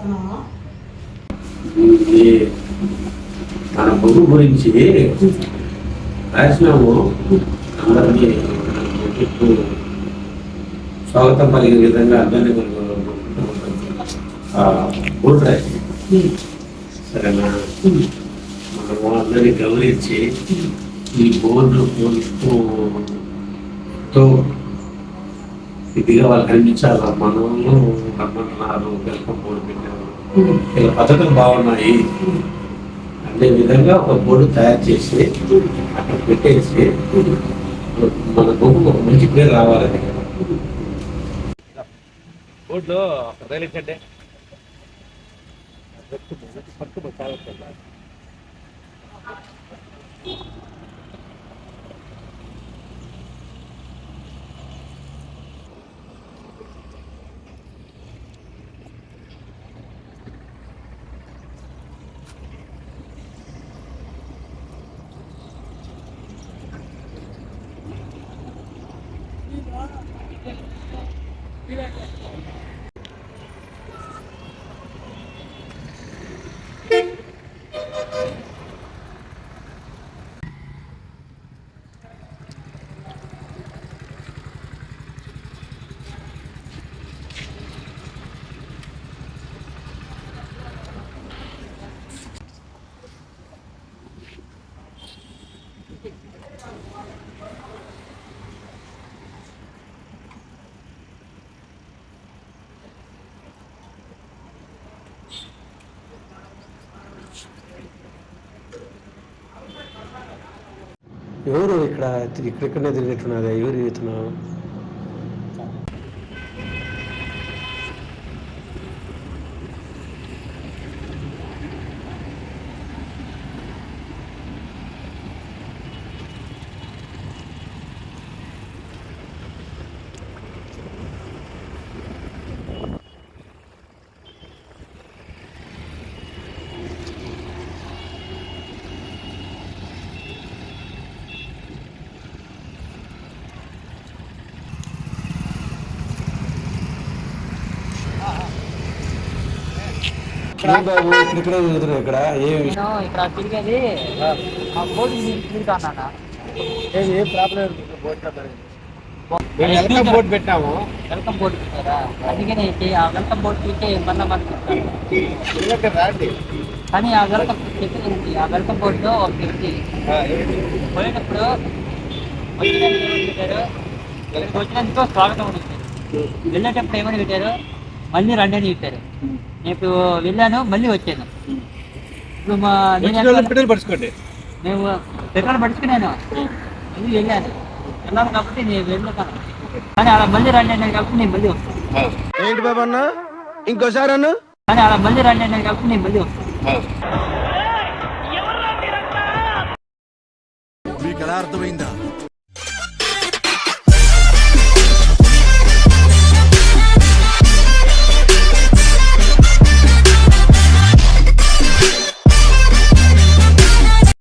ఈ మన బొగ్గు గురించి రాసినాము. అందరినీ స్వాగతం పలికే విధంగా అందరినీ బోర్డు రాసి సరేనా, మనము అందరినీ గమనించి ఈ బోర్డు తో ఇదిగా వాళ్ళు కనిపించాలి. మనలో రమ్మంటున్నారు, వెల్కమ్ బోర్డు పెట్టారు, ఇలా పద్ధతులు బాగున్నాయి అనే విధంగా ఒక బోర్డు తయారు చేసి అక్కడ పెట్టేసి మన బొమ్మ ఒక మంచి పేరు రావాలని బోర్డులో రైలించండి. ఎవరు ఇక్కడెక్కడనే తిరిగినట్టున్నది? ఎవరు ఇతను? బాబు ఇక్కడ ఇక్కడ ఇక్కడ తిరిగేది బోర్డు తిరుగుతా ఏం ప్రాబ్లం వెల్కమ్ బోర్డు పెట్టాము. వెల్కమ్ బోర్డు పెట్టారా? అందుకనే ఆ వెల్కమ్ బోర్డు చూస్తే మళ్ళీ కానీ ఆ వెల్కమ్ చెప్పింది. ఆ వెల్కమ్ బోర్డులో ఒక వ్యక్తి పోయేటప్పుడు వచ్చినందుకు స్వాగతం అని పెట్టారు, వెళ్ళేటప్పుడు ఏమని పెట్టారు, మళ్ళీ రండి అని పెట్టారు. నేను ఇప్పుడు వెళ్ళాను, మళ్ళీ వచ్చాను. ఇప్పుడు పడుచుకోండి, మేము పెట్రోల్ పడుచుకున్నాను, మళ్ళీ వెళ్ళాను కాబట్టి నేను వెళ్ళాను. కానీ అలా మళ్ళీ రండి అన్నాను కాబట్టి నేను మళ్ళీ వస్తాను. ఏంటి బాబు అన్న ఇంకోసారి అన్న? కానీ అలా మళ్ళీ రండి అన్నాను కాబట్టి నేను మళ్ళీ వస్తాను. మీకు ఎలా అర్థమైందా?